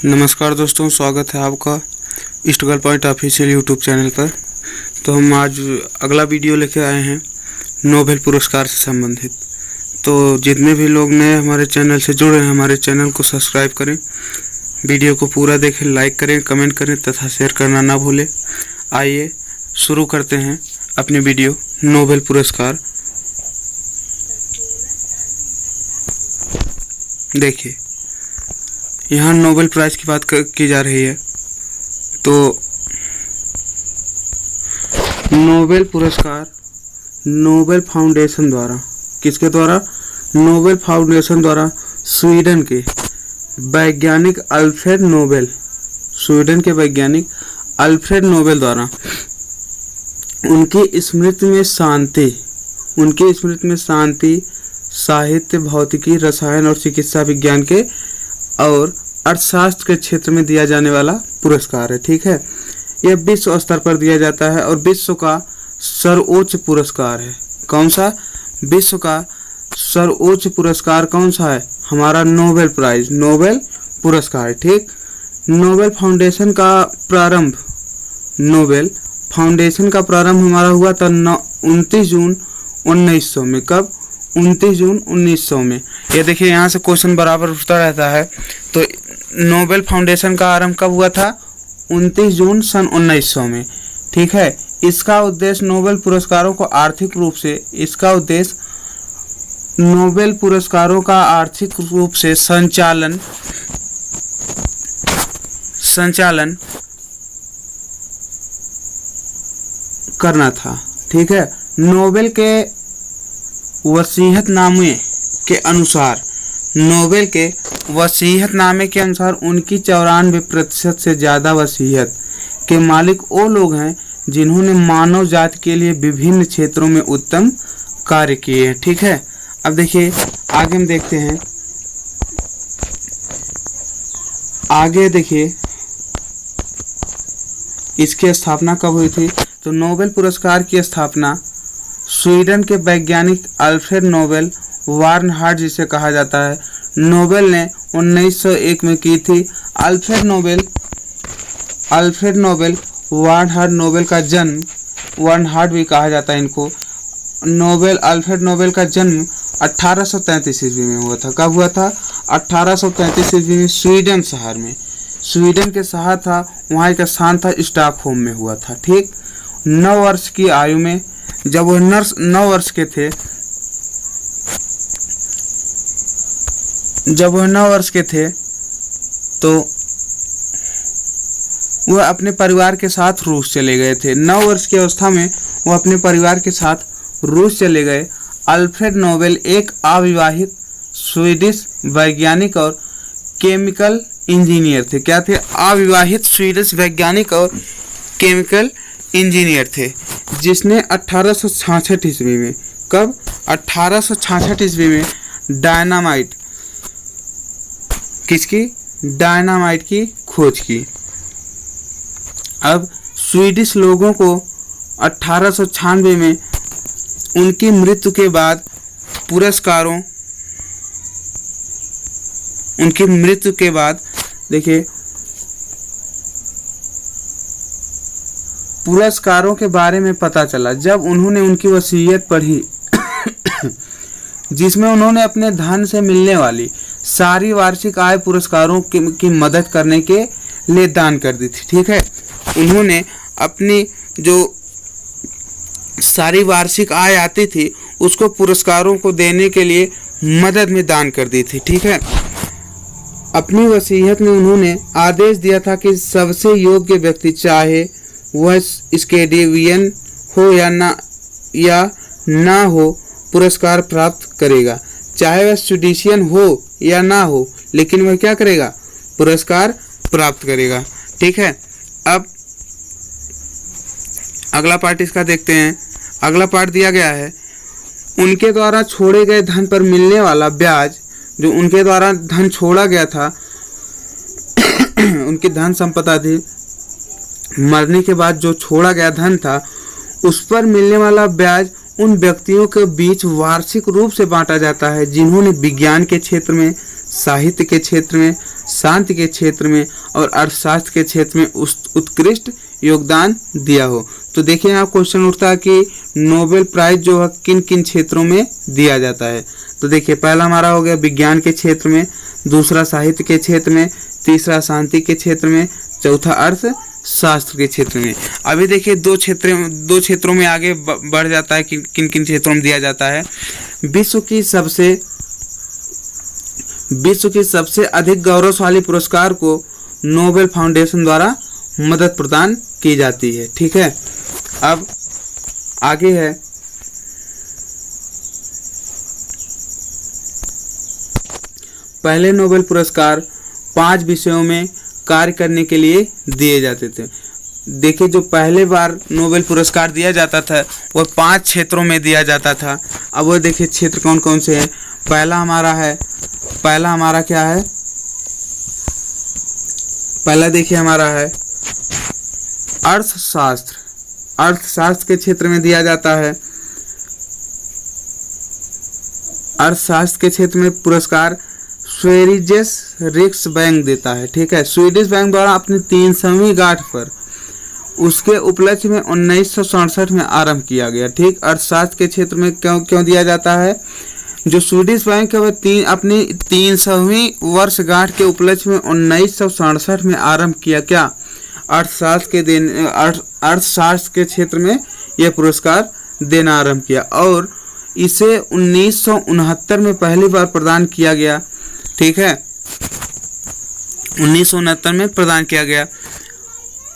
नमस्कार दोस्तों, स्वागत है आपका struggle point official YouTube channel पर। तो हम आज अगला वीडियो लेके आए हैं नोबेल पुरस्कार से संबंधित। तो जितने भी लोग नए हमारे चैनल से जुड़े हैं, हमारे चैनल को सब्सक्राइब करें, वीडियो को पूरा देखें, लाइक करें, कमेंट करें तथा शेयर करना ना भूलें। आइए शुरू करते हैं अपनी वीडियो नोबेल पुरस्कार। देखिए, यहाँ नोबेल प्राइज़ की बात की जा रही है। तो नोबेल पुरस्कार नोबेल फाउंडेशन द्वारा, किसके द्वारा? नोबेल फाउंडेशन द्वारा स्वीडन के वैज्ञानिक अल्फ्रेड नोबेल, स्वीडन के वैज्ञानिक अल्फ्रेड नोबेल द्वारा उनकी स्मृति में शांति, साहित्य, भौतिकी, रसायन और चिकित्सा विज्ञान के और अर्थशास्त्र के क्षेत्र में दिया जाने वाला पुरस्कार है। ठीक है, यह विश्व स्तर पर दिया जाता है और विश्व का सर्वोच्च पुरस्कार है। कौन सा? विश्व का सर्वोच्च पुरस्कार कौन सा है? हमारा नोबेल प्राइज, नोबेल पुरस्कार। ठीक, नोबेल फाउंडेशन का प्रारंभ हमारा हुआ था 29 जून 1900 में। कब? 29 जून 1900 में। ये देखिए, यहाँ से क्वेश्चन बराबर उठता रहता है। तो नोबेल फाउंडेशन का आरंभ कब हुआ था? 29 जून सन 1900 में। ठीक है, इसका उद्देश्य नोबेल पुरस्कारों को आर्थिक रूप से संचालन करना था। ठीक है, नोबेल के वसीयतनामे के अनुसार उनकी 94% से ज़्यादा वसीयत के मालिक वो लोग हैं जिन्होंने मानव जाति के लिए विभिन्न क्षेत्रों में उत्तम कार्य किए हैं। ठीक है, अब देखिए आगे हम देखते हैं। आगे देखिए, इसकी स्थापना कब हुई थी? तो नोबेल पुरस्कार की स्थापना स्वीडन के वैज्ञानिक अल्फ्रेड नोबेल वार्नहार्ड, जिसे कहा जाता है, नोबेल ने 1901 में की थी। अल्फ्रेड नोबेल वार्नहार्ड नोबेल का जन्म, वार्नहार्ड भी कहा जाता है इनको, अल्फ्रेड नोबेल का जन्म 1833 ईस्वी में हुआ था। कब हुआ था? 1833 ईस्वी में स्वीडन शहर में। स्वीडन के शहर था, वहाँ एक स्थान था, स्टॉकहोम में हुआ था। ठीक, 9 वर्ष की आयु में, जब वह 9 वर्ष के थे तो वह अपने परिवार के साथ रूस चले गए थे। 9 वर्ष की अवस्था में वह अपने परिवार के साथ रूस चले गए। अल्फ्रेड नोबेल एक अविवाहित स्वीडिश वैज्ञानिक और केमिकल इंजीनियर थे। क्या थे? अविवाहित स्वीडिश वैज्ञानिक और केमिकल इंजीनियर थे, जिसने 1866 ईस्वी में, कब? 1866 ईस्वी में डायनामाइट की खोज की। अब स्वीडिश लोगों को 1896 में उनकी मृत्यु के बाद देखिए पुरस्कारों के बारे में पता चला जब उन्होंने उनकी वसीयत पढ़ी जिसमें उन्होंने अपने धन से मिलने वाली सारी वार्षिक आय पुरस्कारों की मदद करने के लिए दान कर दी थी। ठीक है, उन्होंने अपनी जो सारी वार्षिक आय आती थी उसको पुरस्कारों को देने के लिए मदद में दान कर दी थी। ठीक है, अपनी वसीयत में उन्होंने आदेश दिया था कि सबसे योग्य व्यक्ति, चाहे वह स्कैंडिनेवियन हो या ना हो, पुरस्कार प्राप्त करेगा। चाहे वह स्वीडिशियन हो या ना हो, लेकिन वह क्या करेगा? पुरस्कार प्राप्त करेगा। ठीक है, अब अगला पार्ट इसका देखते हैं। अगला पार्ट दिया गया है, उनके द्वारा छोड़े गए धन पर मिलने वाला ब्याज। जो उनके द्वारा धन छोड़ा गया था उनकी धन संपदा थी, मरने के बाद जो छोड़ा गया धन था उस पर मिलने वाला ब्याज उन व्यक्तियों के बीच वार्षिक रूप से बांटा जाता है जिन्होंने विज्ञान के क्षेत्र में, साहित्य के क्षेत्र में, शांति के क्षेत्र में और अर्थशास्त्र के क्षेत्र में उत्कृष्ट योगदान दिया हो। तो देखिए यहाँ क्वेश्चन उठता है कि नोबेल प्राइज जो है किन किन क्षेत्रों में दिया जाता है। तो देखिए पहला हमारा हो गया विज्ञान के क्षेत्र में, दूसरा साहित्य के क्षेत्र में, तीसरा शांति के क्षेत्र में, चौथा अर्थशास्त्र के क्षेत्र में। अभी देखिए दो क्षेत्रों में आगे बढ़ जाता है कि किन किन क्षेत्रों में दिया जाता है। विश्व की सबसे अधिक गौरवशाली पुरस्कार को नोबेल फाउंडेशन द्वारा मदद प्रदान की जाती है। ठीक है, अब आगे है पहले नोबेल पुरस्कार 5 विषयों में कार्य करने के लिए दिए जाते थे। देखिए जो पहले बार नोबेल पुरस्कार दिया जाता था वो 5 क्षेत्रों में दिया जाता था। अब वो देखिए क्षेत्र कौन कौन से हैं। पहला हमारा क्या है, पहला देखिए हमारा है अर्थशास्त्र। अर्थशास्त्र के क्षेत्र में दिया जाता है। अर्थशास्त्र के क्षेत्र में पुरस्कार स्वेरिजेस रिक्स बैंक देता है। ठीक है, स्वीडिश बैंक द्वारा अपनी 300वीं गांठ पर उसके उपलक्ष्य में 1967 में आरंभ किया गया। ठीक, अर्थशास्त्र के क्षेत्र में क्यों दिया जाता है, जो स्वीडिश बैंक है वह अपनी 300वीं वर्षगांठ के उपलक्ष्य में 1967 में आरंभ किया क्या, अर्थशास्त्र के क्षेत्र में यह पुरस्कार देना आरंभ किया और इसे 1969 में पहली बार प्रदान किया गया। ठीक है, 1969 में प्रदान किया गया,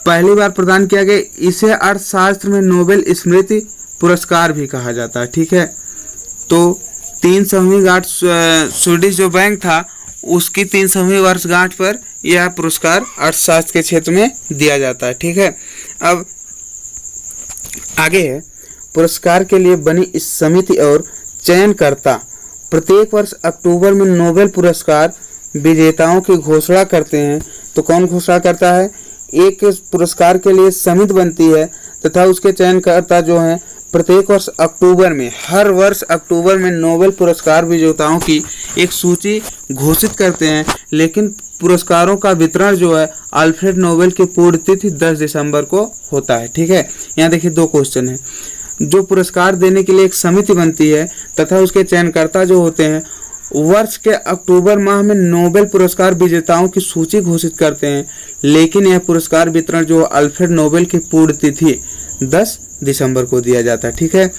पहली बार प्रदान किया गया। इसे अर्थशास्त्र में नोबेल स्मृति पुरस्कार भी कहा जाता है। ठीक है, तो 300वीं गांठ स्वीडिश जो बैंक था उसकी 300वीं वर्षगांठ पर यह पुरस्कार अर्थशास्त्र के क्षेत्र में दिया जाता है। ठीक है, अब आगे है पुरस्कार के लिए बनी इस समिति और चयनकर्ता प्रत्येक वर्ष अक्टूबर में नोबेल पुरस्कार विजेताओं की घोषणा करते हैं। तो कौन घोषणा करता है, एक पुरस्कार के लिए समिति बनती है तथा उसके चयनकर्ता जो हैं प्रत्येक वर्ष अक्टूबर में, हर वर्ष अक्टूबर में नोबेल पुरस्कार विजेताओं की एक सूची घोषित करते हैं। लेकिन पुरस्कारों का वितरण जो है अल्फ्रेड नोबेल की पूर्ण तिथि 10 दिसंबर को होता है। ठीक है, यहाँ देखिए 2 क्वेश्चन है। जो पुरस्कार देने के लिए एक समिति बनती है तथा उसके चयनकर्ता जो होते हैं वर्ष के अक्टूबर माह में नोबेल पुरस्कार विजेताओं की सूची घोषित करते हैं, लेकिन यह पुरस्कार वितरण जो अल्फ्रेड नोबेल की पूर्ण तिथि 10 दिसंबर को दिया जाता है। ठीक है,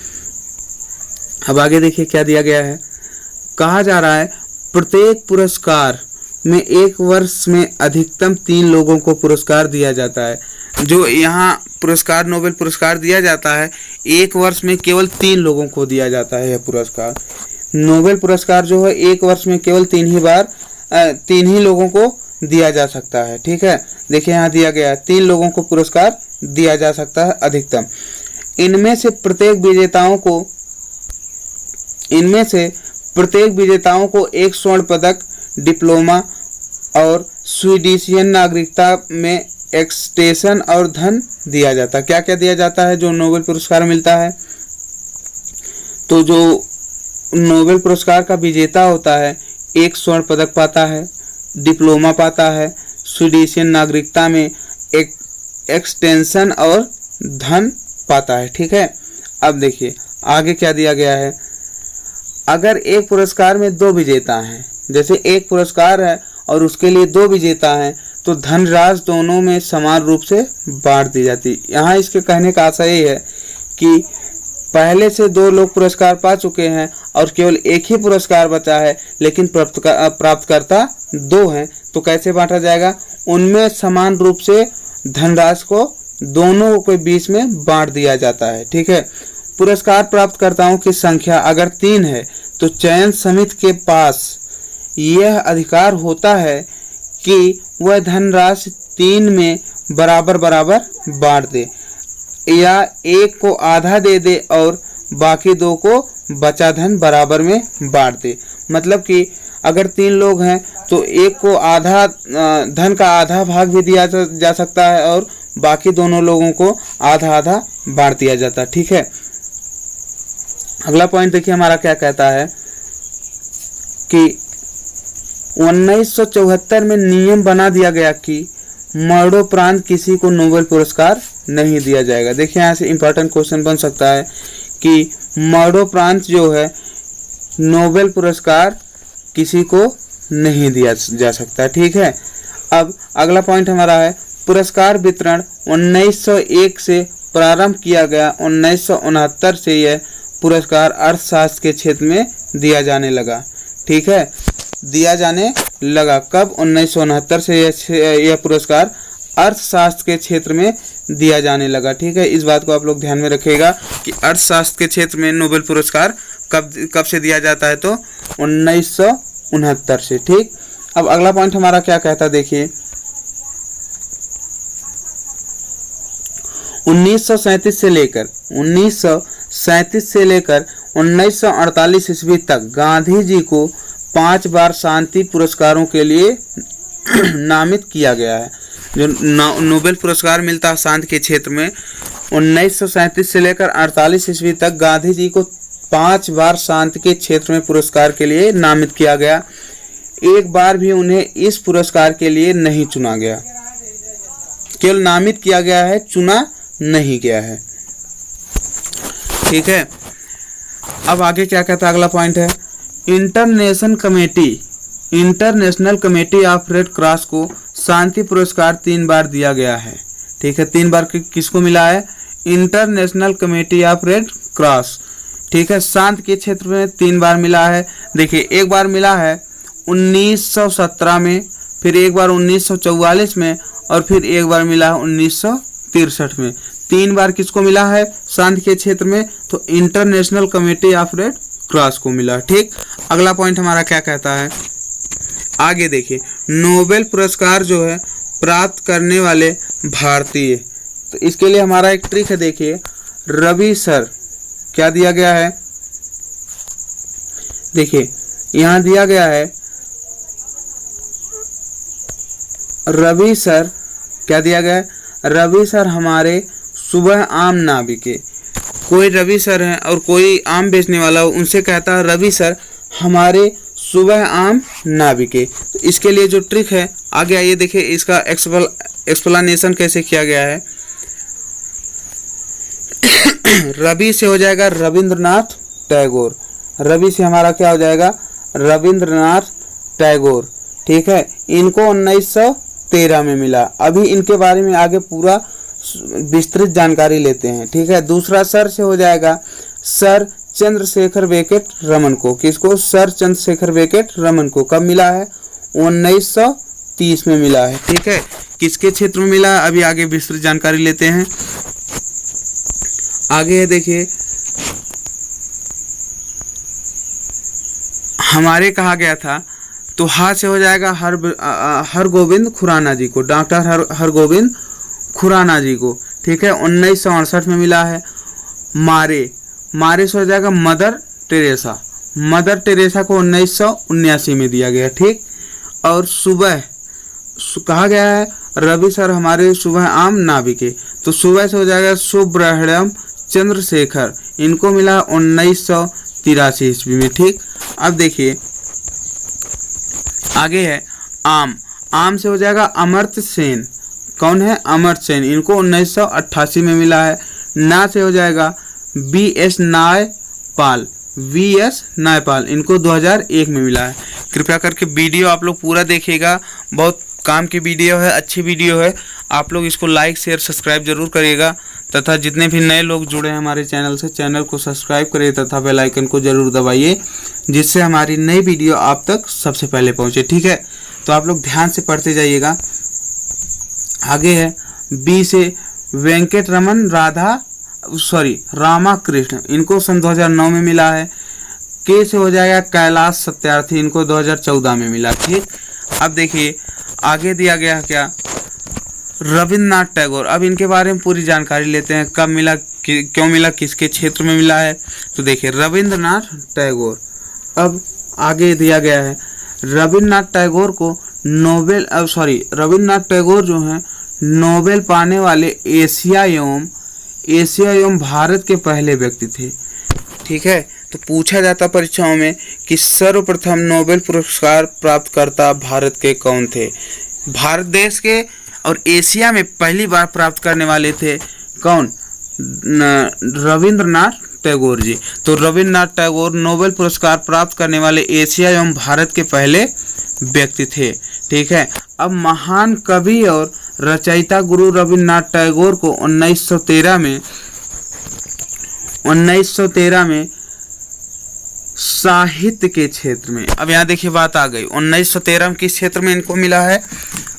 अब आगे देखिए क्या दिया गया है। कहा जा रहा है प्रत्येक पुरस्कार में एक वर्ष में अधिकतम 3 लोगों को पुरस्कार दिया जाता है। जो यहाँ पुरस्कार नोबेल पुरस्कार दिया जाता है एक वर्ष में केवल 3 लोगों को दिया जाता है। यह पुरस्कार नोबेल पुरस्कार जो है एक वर्ष में केवल 3 ही लोगों को दिया जा सकता है। ठीक है, देखिए यहाँ दिया गया है 3 लोगों को पुरस्कार दिया जा सकता है अधिकतम। इनमें से प्रत्येक विजेताओं को एक स्वर्ण पदक, डिप्लोमा और स्वीडिशियन नागरिकता में एक्सटेंशन और धन दिया जाता है। क्या क्या दिया जाता है जो नोबेल पुरस्कार मिलता है, तो जो नोबेल पुरस्कार का विजेता होता है एक स्वर्ण पदक पाता है, डिप्लोमा पाता है, स्वीडिशियन नागरिकता में एक एक्सटेंशन और धन पाता है। ठीक है, अब देखिए आगे क्या दिया गया है। अगर एक पुरस्कार में 2 विजेता हैं, जैसे एक पुरस्कार है और उसके लिए 2 विजेता हैं, तो धनराशि दोनों में समान रूप से बांट दी जाती। यहाँ इसके कहने का आशय ये है कि पहले से 2 लोग पुरस्कार पा चुके हैं और केवल एक ही पुरस्कार बचा है, लेकिन प्राप्तकर्ता 2 हैं, तो कैसे बांटा जाएगा, उनमें समान रूप से धनराशि को दोनों के बीच में बांट दिया जाता है। ठीक है, पुरस्कार प्राप्तकर्ताओं की संख्या अगर 3 है तो चयन समिति के पास यह अधिकार होता है कि वह धनराशि 3 में बराबर बराबर बांट दे या एक को आधा दे दे और बाकी 2 को बचा धन बराबर में बांट दे। मतलब कि अगर 3 लोग हैं तो एक को आधा धन का आधा भाग भी दिया जा सकता है और बाकी दोनों लोगों को आधा आधा बांट दिया जाता है। ठीक है, अगला पॉइंट देखिए हमारा क्या कहता है कि 1974 में नियम बना दिया गया कि मरणोपरांत किसी को नोबेल पुरस्कार नहीं दिया जाएगा। देखिए यहाँ से इंपॉर्टेंट क्वेश्चन बन सकता है कि मरणोपरांत जो है नोबेल पुरस्कार किसी को नहीं दिया जा सकता। ठीक है, अब अगला पॉइंट हमारा है पुरस्कार वितरण 1901 से प्रारंभ किया गया। 1969 से यह पुरस्कार अर्थशास्त्र के क्षेत्र में दिया जाने लगा। ठीक है, दिया जाने लगा कब? 1969 से यह पुरस्कार अर्थशास्त्र के क्षेत्र में दिया जाने लगा। ठीक है, इस बात को आप लोग ध्यान में रखिएगा कि अर्थशास्त्र के क्षेत्र में नोबेल पुरस्कार कब से दिया जाता है? तो 1969 से। ठीक, अब अगला पॉइंट हमारा क्या कहता है देखिए, 1937 से लेकर 1948 ईस्वी तक गांधी जी को 5 बार शांति पुरस्कारों के लिए नामित किया गया है। जो नोबेल पुरस्कार मिलता है शांति के क्षेत्र में 1937 से लेकर 48 ईस्वी तक गांधी जी को 5 बार शांति के क्षेत्र में पुरस्कार के लिए नामित किया गया। एक बार भी उन्हें इस पुरस्कार के लिए नहीं चुना गया, केवल नामित किया गया है, चुना नहीं गया है। ठीक है, अब आगे क्या कहता है? अगला पॉइंट है international committee of red cross को शांति पुरस्कार 3 बार दिया गया है। ठीक है, 3 बार किसको मिला है? International committee of red cross. ठीक है, शांति के क्षेत्र में 3 बार मिला है। देखिए, एक बार मिला है 1917 में, फिर एक बार 1944 में और फिर एक बार मिला है 1963 में। 3 बार किसको मिला है शांति के क्षेत्र में? तो international committee of red cross को मिला। ठीक, अगला पॉइंट हमारा क्या कहता है? आगे देखिए, नोबेल पुरस्कार जो है प्राप्त करने वाले भारतीय, तो इसके लिए हमारा एक ट्रिक है। देखिए, रवि सर क्या दिया गया है? देखिए यहाँ दिया गया है रवि सर, क्या दिया गया है? रवि सर हमारे सुबह आम नाविके। कोई रवि सर है और कोई आम बेचने वाला हो, उनसे कहता है रवि सर हमारे सुबह आम नाविके। तो इसके लिए जो ट्रिक है आगे आइए देखिए, इसका एक्सप्लेनेशन कैसे किया गया है। रवि से हो जाएगा रविंद्रनाथ टैगोर। रवि से हमारा क्या हो जाएगा? रविंद्रनाथ टैगोर। ठीक है, इनको 1913 में मिला। अभी इनके बारे में आगे पूरा विस्तृत जानकारी लेते हैं। ठीक है, दूसरा सर से हो जाएगा सर चंद्रशेखर बेकेट रमन को। किसको? सर चंद्रशेखर बेकेट रमन को। कब मिला है? 1930 में मिला है। ठीक है, किसके क्षेत्र में मिला? अभी आगे विस्तृत जानकारी लेते हैं। आगे है देखिए, हमारे कहा गया था, तो हा से हो जाएगा हरगोविंद खुराना जी को, डॉक्टर हरगोविंद खुराना जी को। ठीक है, 1968 में मिला है। मारे से हो जाएगा मदर टेरेसा। मदर टेरेसा को 1979 में दिया गया। ठीक, और सुबह कहा गया है रवि सर हमारे सुबह आम नाविके, तो सुबह से हो जाएगा सुब्रह्मण्यम चंद्रशेखर, इनको मिला 1983 ईस्वी में। ठीक, अब देखिए आगे है आम से हो जाएगा अमर्त्य सेन। कौन है? अमर्त्य सेन, इनको 1988 में मिला है। ना से हो जाएगा VS नायपाल, इनको 2001 में मिला है। कृपया करके वीडियो आप लोग पूरा देखिएगा, बहुत काम की वीडियो है, अच्छी वीडियो है। आप लोग इसको लाइक शेयर सब्सक्राइब जरूर करिएगा, तथा जितने भी नए लोग जुड़े हैं हमारे चैनल से, चैनल को सब्सक्राइब करिए तथा बेल आइकन को जरूर दबाइए, जिससे हमारी नई वीडियो आप तक सबसे पहले पहुंचे। ठीक है, तो आप लोग ध्यान से पढ़ते जाइएगा। आगे है बी से वेंकट रमन रामाकृष्ण, इनको सन 2009 में मिला है। के से हो जाएगा कैलाश सत्यार्थी, इनको 2014 में मिला। ठीक, अब देखिए आगे दिया गया क्या? रविंद्रनाथ टैगोर। अब इनके बारे में पूरी जानकारी लेते हैं, कब मिला, क्यों मिला, किसके क्षेत्र में मिला है। तो देखिए रविंद्रनाथ टैगोर, अब आगे दिया गया है रविंद्रनाथ टैगोर को रविंद्रनाथ टैगोर जो हैं नोबेल पाने वाले एशिया एवं भारत के पहले व्यक्ति थे। ठीक है, तो पूछा जाता परीक्षाओं में कि सर्वप्रथम नोबेल पुरस्कार प्राप्तकर्ता भारत के कौन थे। भारत देश के और एशिया में पहली बार प्राप्त करने वाले थे कौन? रविंद्रनाथ टैगोर जी। तो रविंद्रनाथ टैगोर नोबेल पुरस्कार प्राप्त करने वाले एशिया एवं भारत के पहले व्यक्ति थे। ठीक है। अब महान कवि और रचयिता गुरु रविंद्रनाथ टैगोर को 1913 में साहित्य के क्षेत्र में, अब यहाँ देखिए बात आ गई, 1913 में किस क्षेत्र में इनको मिला है?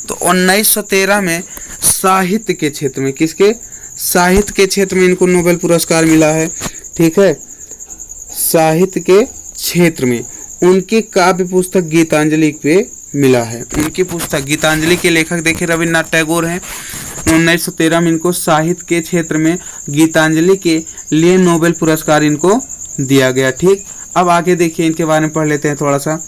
तो 1913 में साहित्य के क्षेत्र में, किसके? साहित्य के क्षेत्र में इनको नोबेल पुरस्कार मिला है। ठीक है, साहित्य के क्षेत्र में उनकी काव्य पुस्तक गीतांजलि पे मिला है। उनकी पुस्तक गीतांजलि के लेखक देखिए रविंद्रनाथ टैगोर हैं। 1913 में इनको साहित्य के क्षेत्र में गीतांजलि के लिए नोबेल पुरस्कार इनको दिया गया। ठीक, अब आगे देखिए इनके बारे में पढ़ लेते हैं थोड़ा सा।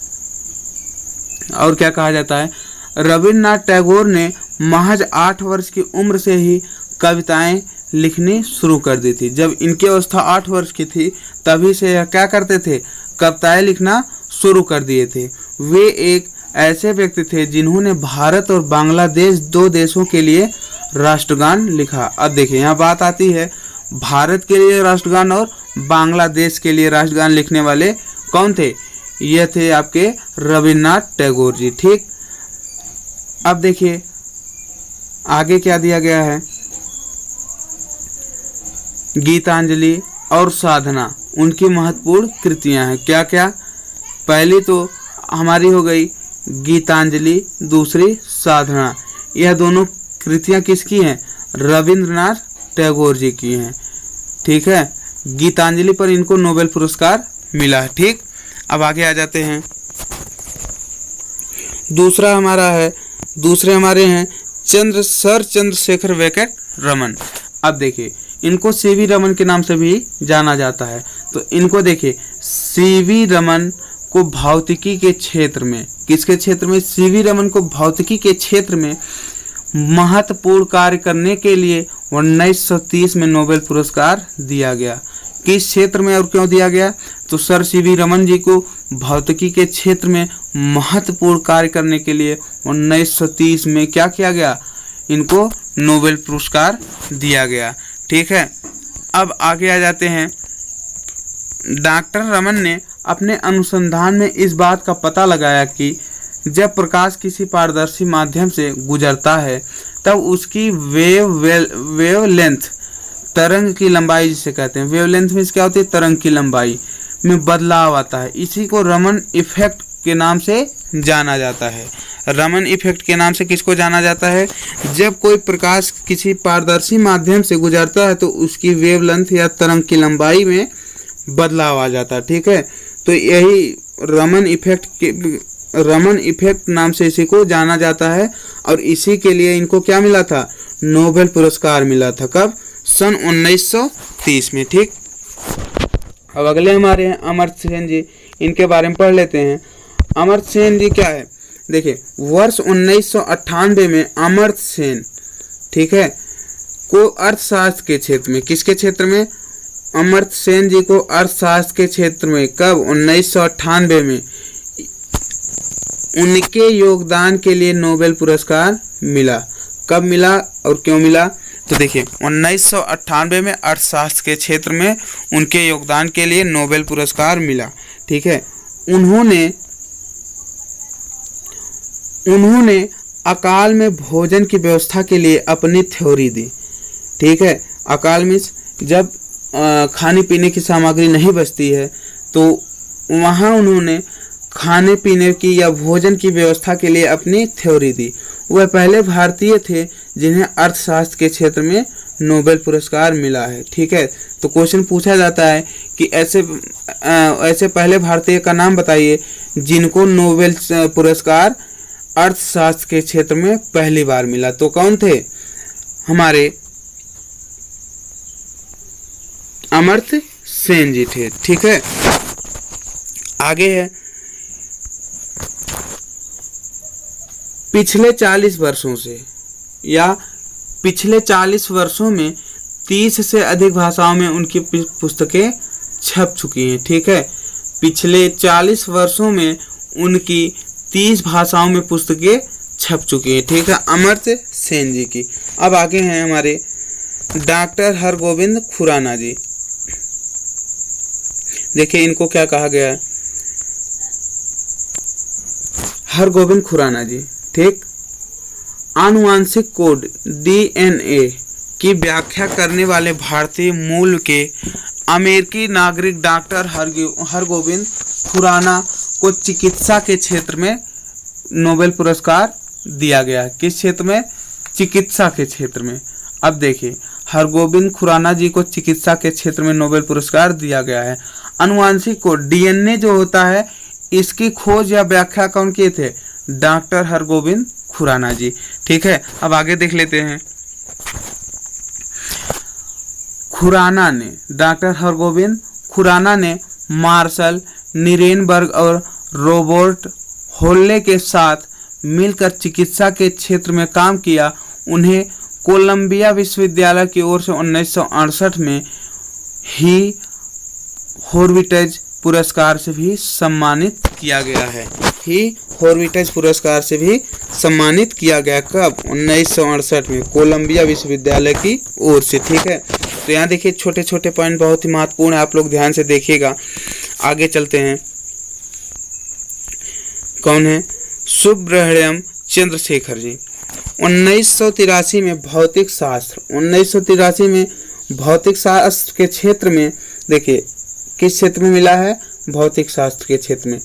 और क्या कहा जाता है? रविंद्रनाथ टैगोर ने महज 8 वर्ष की उम्र से ही कविताएं लिखनी शुरू कर दी थी। जब इनकी अवस्था 8 वर्ष की थी तभी से यह क्या करते थे? कविताएं लिखना शुरू कर दिए थे। वे एक ऐसे व्यक्ति थे जिन्होंने भारत और बांग्लादेश 2 देशों के लिए राष्ट्रगान लिखा। अब देखिए यहाँ बात आती है, भारत के लिए राष्ट्रगान और बांग्लादेश के लिए राष्ट्रगान लिखने वाले कौन थे? ये थे आपके रविंद्रनाथ टैगोर जी। ठीक, अब देखिए आगे क्या दिया गया है। गीतांजलि और साधना उनकी महत्वपूर्ण कृतियां हैं। क्या क्या? पहली तो हमारी हो गई गीतांजलि, दूसरी साधना। यह दोनों कृतियां किसकी हैं? रविंद्रनाथ टैगोर जी की हैं। ठीक है, गीतांजलि पर इनको नोबेल पुरस्कार मिला है। ठीक, अब आगे आ जाते हैं। दूसरे हमारे हैं सर चंद्रशेखर वेंकट रमन। अब देखिए इनको सीवी रमन के नाम से भी जाना जाता है। तो इनको देखिए, सीवी रमन को भौतिकी के क्षेत्र में, किसके क्षेत्र में? सीवी रमन को भौतिकी के क्षेत्र में महत्वपूर्ण कार्य करने के लिए 1930 में नोबेल पुरस्कार दिया गया। किस क्षेत्र में और क्यों दिया गया? तो सर सीवी रमन जी को भौतिकी के क्षेत्र में महत्वपूर्ण कार्य करने के लिए 1930 में क्या किया गया? इनको नोबेल पुरस्कार दिया गया। ठीक है, अब आगे आ जाते हैं। डॉक्टर रमन ने अपने अनुसंधान में इस बात का पता लगाया कि जब प्रकाश किसी पारदर्शी माध्यम से गुजरता है तब उसकी वेवलेंथ, तरंग की लंबाई जिसे कहते हैं, वेवलेंथ में क्या होती है? तरंग की लंबाई में बदलाव आता है। इसी को रमन इफेक्ट के नाम से जाना जाता है। रमन इफेक्ट के नाम से किसको जाना जाता है? जब कोई प्रकाश किसी पारदर्शी माध्यम से गुजरता है तो उसकी वेवलेंथ या तरंग की लंबाई में बदलाव आ जाता है। ठीक है, तो यही रमन इफेक्ट नाम से इसी को जाना जाता है। और इसी के लिए इनको क्या मिला था? नोबेल पुरस्कार मिला था। कब? सन 1930 में। ठीक, अब अगले हमारे हैं अमर्त्य सेन जी। इनके बारे में पढ़ लेते हैं। अमर्त्य सेन जी क्या है? देखिए, वर्ष 1998 में अमर्त्य सेन, ठीक है, को अर्थशास्त्र के क्षेत्र में, किसके क्षेत्र में? अमर्त्य सेन जी को अर्थशास्त्र के क्षेत्र में कब? 1998 में उनके योगदान के लिए नोबेल पुरस्कार मिला। कब मिला और क्यों मिला? तो देखिए 1998 में अर्थशास्त्र के क्षेत्र में उनके योगदान के लिए नोबेल पुरस्कार मिला। ठीक है, उन्होंने अकाल में भोजन की व्यवस्था के लिए अपनी थ्योरी दी। ठीक है, अकाल में जब खाने पीने की सामग्री नहीं बचती है तो वहाँ उन्होंने खाने पीने की या भोजन की व्यवस्था के लिए अपनी थ्योरी दी। वह पहले भारतीय थे जिन्हें अर्थशास्त्र के क्षेत्र में नोबेल पुरस्कार मिला है। ठीक है, तो क्वेश्चन पूछा जाता है कि ऐसे पहले भारतीय का नाम बताइए जिनको नोबेल पुरस्कार अर्थशास्त्र के क्षेत्र में पहली बार मिला। तो कौन थे? हमारे अमर्त्य सेन जी थे। ठीक है, आगे है पिछले 40 वर्षों से या पिछले 40 वर्षों में 30 से अधिक भाषाओं में उनकी पुस्तकें छप चुकी हैं। ठीक है, पिछले 40 वर्षों में उनकी 30 भाषाओं में पुस्तकें छप चुकी हैं। ठीक है, अमर्त्य सेन जी की। अब आगे हैं हमारे डॉक्टर हरगोविंद खुराना जी। देखिए इनको क्या कहा गया है, हरगोविंद खुराना जी। ठीक, आनुवांशिक कोड DNA की व्याख्या करने वाले भारतीय मूल के अमेरिकी नागरिक डॉक्टर हरगोविंद खुराना को चिकित्सा के क्षेत्र में नोबेल पुरस्कार दिया गया। किस क्षेत्र में? चिकित्सा के क्षेत्र में। अब देखिए हरगोविंद खुराना जी को चिकित्सा के क्षेत्र में नोबेल पुरस्कार दिया गया है। आनुवांशिक कोड DNA जो होता है, इसकी खोज या व्याख्या कौन किए थे? डॉक्टर हरगोविंद खुराना जी। ठीक है, अब आगे देख लेते हैं। खुराना ने, डॉक्टर हरगोविंद खुराना ने मार्शल निरेनबर्ग और रॉबर्ट होल्ले के साथ मिलकर चिकित्सा के क्षेत्र में काम किया। उन्हें कोलंबिया विश्वविद्यालय की ओर से 1968 में ही हॉर्विट्ज पुरस्कार से भी सम्मानित किया गया है। ही हॉर्विट्ज पुरस्कार से भी सम्मानित किया गया। कब? 1968 में कोलंबिया विश्वविद्यालय की ओर से। ठीक है, तो यहाँ देखिए छोटे छोटे पॉइंट बहुत ही महत्वपूर्ण है, आप लोग ध्यान से देखिएगा। आगे चलते हैं। कौन है? सुब्रह्मण्यम चंद्रशेखर जी। 1983 में भौतिक शास्त्र, 1983 में भौतिक शास्त्र के क्षेत्र में, देखिए किस क्षेत्र में मिला है? भौतिक शास्त्र के क्षेत्र में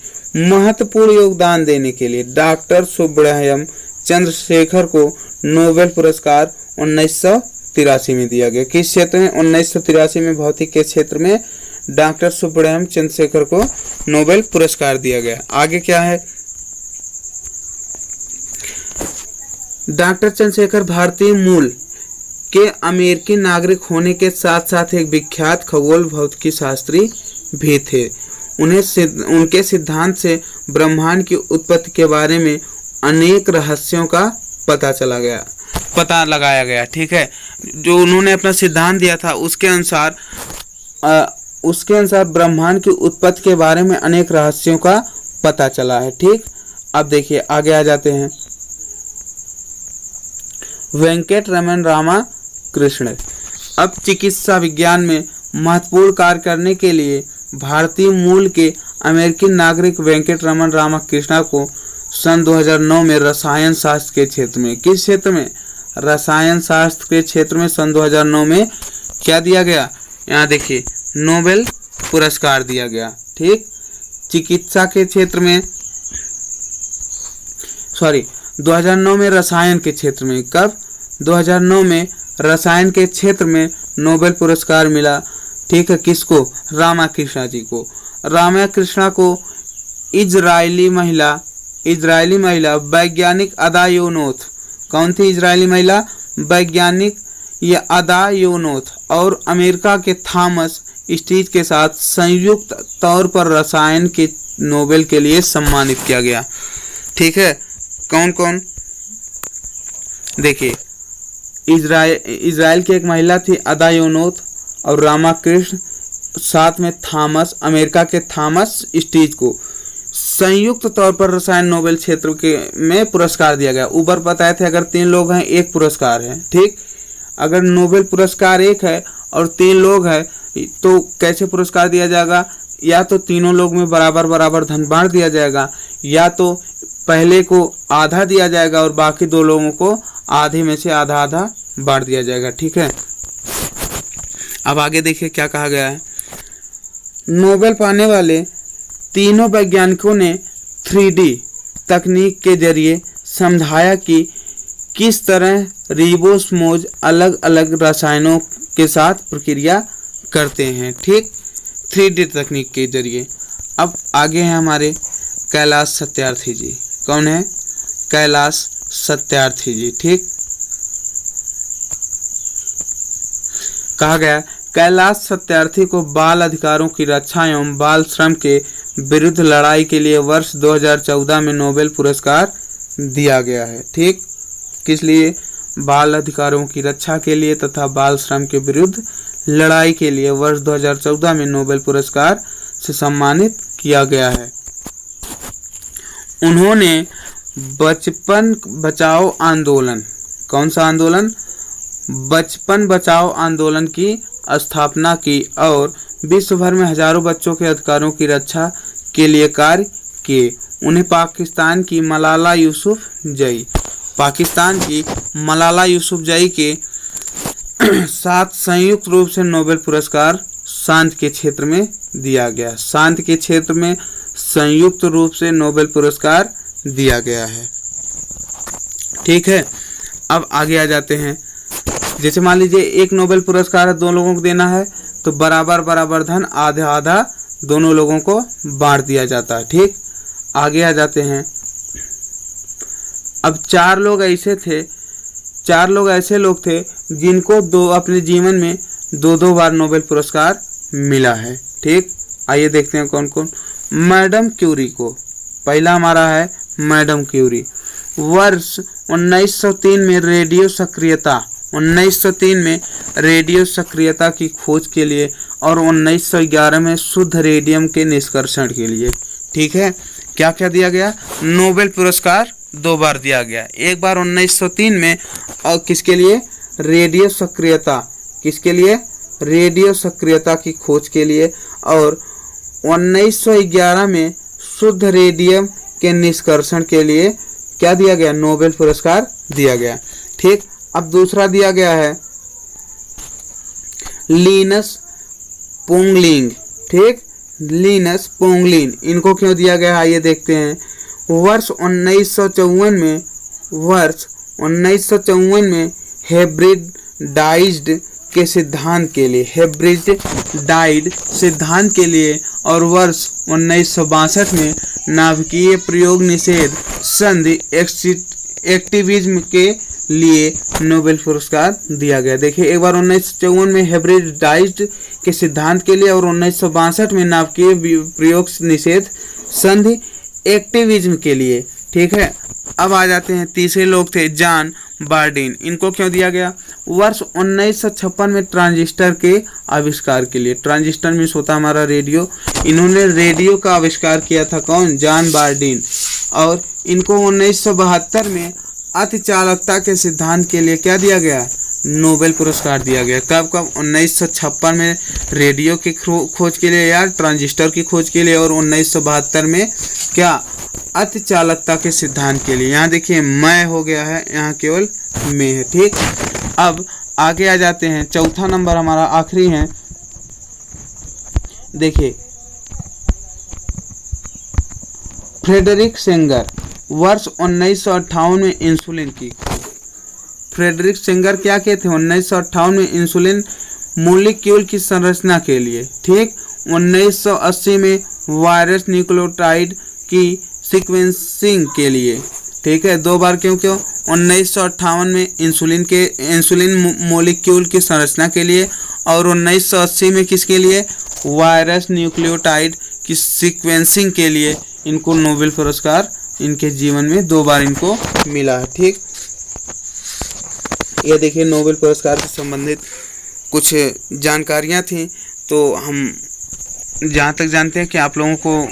महत्वपूर्ण योगदान देने के लिए डॉक्टर सुब्रह्मण्यम चंद्रशेखर को नोबेल पुरस्कार 1983 में दिया गया। किस क्षेत्र में? 1983 में भौतिक के क्षेत्र में डॉक्टर सुब्रह्मण्यम चंद्रशेखर को नोबेल पुरस्कार दिया गया। आगे क्या है? डॉक्टर चंद्रशेखर भारतीय मूल के अमेरिकी नागरिक होने के साथ साथ एक विख्यात खगोल भौतिकी शास्त्री भी थे। उनके सिद्धांत से ब्रह्मांड की उत्पत्ति के बारे में अनेक रहस्यों का पता लगाया गया। ठीक है, जो उन्होंने अपना सिद्धांत दिया था उसके अनुसार ब्रह्मांड की उत्पत्ति के बारे में अनेक रहस्यों का पता चला है। ठीक, अब देखिए आगे आ जाते हैं। वेंकटरमण रामाकृष्णन। अब चिकित्सा विज्ञान में महत्वपूर्ण कार्य करने के लिए भारतीय मूल के अमेरिकी नागरिक वेंकटरमण रामाकृष्णन को सन 2009 में रसायन शास्त्र के क्षेत्र में, किस क्षेत्र में? रसायन शास्त्र के क्षेत्र में सन 2009 में क्या दिया गया? यहाँ देखिए नोबेल पुरस्कार दिया गया। ठीक, चिकित्सा के क्षेत्र में, 2009 में रसायन के क्षेत्र में। कब? 2009 में रसायन के क्षेत्र में नोबेल पुरस्कार मिला। ठीक है, किसको? रामाकृष्ण जी को। रामाकृष्ण को इजरायली महिला वैज्ञानिक अदा योनोथ, कौन थी इजरायली महिला? वैज्ञानिक ये अदा योनोथ और अमेरिका के थॉमस स्टीच के साथ संयुक्त तौर पर रसायन के नोबेल के लिए सम्मानित किया गया। ठीक है, कौन कौन? देखिए इजराइल की एक महिला थी अदा योनोथ और रामाकृष्ण, साथ में थॉमस, अमेरिका के थॉमस स्टीच को संयुक्त तौर पर रसायन नोबेल क्षेत्र के में पुरस्कार दिया गया। ऊपर बताए थे अगर 3 लोग हैं 1 पुरस्कार है। ठीक, अगर नोबेल पुरस्कार 1 है और 3 लोग हैं तो कैसे पुरस्कार दिया जाएगा? या तो तीनों लोग में बराबर बराबर धन बांट दिया जाएगा, या तो पहले को आधा दिया जाएगा और बाकी 2 लोगों को आधे में से आधा आधा बांट दिया जाएगा। ठीक है, अब आगे देखिए क्या कहा गया है। नोबेल पाने वाले तीनों वैज्ञानिकों ने 3D तकनीक के जरिए समझाया कि किस तरह रिबोसोमोज अलग अलग रसायनों के साथ प्रक्रिया करते हैं। ठीक, 3D तकनीक के जरिए। अब आगे हैं हमारे कैलाश सत्यार्थी जी। कौन है? कैलाश सत्यार्थी जी। ठीक, कहा गया कैलाश सत्यार्थी को बाल अधिकारों की रक्षा एवं बाल श्रम के विरुद्ध लड़ाई के लिए वर्ष 2014 में नोबेल पुरस्कार दिया गया है। ठीक, किस लिए? बाल अधिकारों की रक्षा के लिए तथा बाल श्रम के विरुद्ध लड़ाई के लिए वर्ष 2014 में नोबेल पुरस्कार से सम्मानित किया गया है। उन्होंने बचपन बचाओ आंदोलन, कौन सा आंदोलन? बचपन बचाओ आंदोलन की स्थापना की और विश्व भर में हजारों बच्चों के अधिकारों की रक्षा के लिए कार्य किए। उन्हें पाकिस्तान की मलाला यूसुफजई के साथ संयुक्त रूप से नोबेल पुरस्कार शांति के क्षेत्र में दिया गया। शांति के क्षेत्र में संयुक्त रूप से नोबेल पुरस्कार दिया गया है। ठीक है, अब आगे आ जाते हैं। जैसे मान लीजिए एक नोबेल पुरस्कार है, 2 लोगों को देना है, तो बराबर बराबर धन आधा आधा दोनों लोगों को बांट दिया जाता है। ठीक, आगे आ जाते हैं। अब 4 लोग ऐसे लोग थे जिनको अपने जीवन में 2 बार नोबेल पुरस्कार मिला है। ठीक, आइए देखते हैं कौन कौन। मैडम क्यूरी को, पहला हमारा है मैडम क्यूरी। वर्ष 1903 में रेडियो सक्रियता की खोज के लिए और 1911 में शुद्ध रेडियम के निष्कर्षण के लिए। ठीक है, क्या क्या दिया गया? नोबेल पुरस्कार 2 बार दिया गया। एक बार 1903 में और किसके लिए? रेडियो सक्रियता की खोज के लिए, और 1911 में शुद्ध रेडियम के निष्कर्षण के लिए क्या दिया गया? नोबेल पुरस्कार दिया गया। ठीक, अब दूसरा दिया गया है लिनस पोंगलिंग। ठीक, लिनस पोंगलिन, इनको क्यों दिया गया? आइए देखते हैं। वर्ष 1954 में हेब्रिडाइज्ड सिद्धांत के लिए और वर्ष 1962 में नाभिकीय प्रयोग निषेध संधि एक्टिविज्म के लिए नोबेल पुरस्कार दिया गया। देखिए, एक बार 1954 में हेब्रिडाइज्ड के सिद्धांत के लिए और 1962 में नाभिकीय प्रयोग निषेध संधि एक्टिविज्म के लिए। ठीक है, अब आ जाते हैं। तीसरे लोग थे जॉन बार्डिन। इनको क्यों दिया गया? वर्ष 1956 में ट्रांजिस्टर के आविष्कार के लिए। ट्रांजिस्टर मीन्स होता हमारा रेडियो। इन्होंने रेडियो का आविष्कार किया था। कौन? John Bardeen. और इनको 1972 में अतिचालकता के सिद्धांत के लिए क्या दिया गया? नोबेल पुरस्कार दिया गया। कब 1956 में रेडियो की खोज के लिए या ट्रांजिस्टर की खोज के लिए, और 1972 में क्या? अतिचालकता के सिद्धांत के लिए। यहाँ देखिए मैं हो गया है, यहाँ केवल में है। ठीक, अब आगे आ जाते हैं। चौथा नंबर हमारा आखिरी है। देखिए, फ्रेडरिक सेंगर। वर्ष 1958 में इंसुलिन की। फ्रेडरिक सेंगर क्या कहते हैं? 1958 में इंसुलिन मॉलिक्यूल की संरचना के लिए। ठीक, 1980 में वायरस न्यूक्लियोटाइड की सीक्वेंसिंग के लिए। ठीक है, 2 बार क्यों? 1958 में इंसुलिन मॉलिक्यूल की संरचना के लिए, और 1980 में किसके लिए? वायरस न्यूक्लियोटाइड की सीक्वेंसिंग के लिए इनको नोबेल पुरस्कार इनके जीवन में 2 बार इनको मिला है। ठीक, ये देखिए नोबेल पुरस्कार से संबंधित कुछ जानकारियाँ थी। तो हम जहाँ तक जानते हैं कि आप लोगों को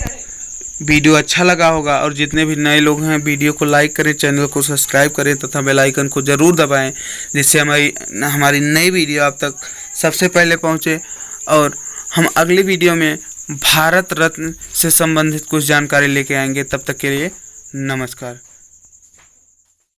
वीडियो अच्छा लगा होगा, और जितने भी नए लोग हैं वीडियो को लाइक करें, चैनल को सब्सक्राइब करें तथा बेल आइकन को ज़रूर दबाएं, जिससे हमारी नई वीडियो आप तक सबसे पहले पहुंचे। और हम अगली वीडियो में भारत रत्न से संबंधित कुछ जानकारी लेके आएंगे। तब तक के लिए नमस्कार।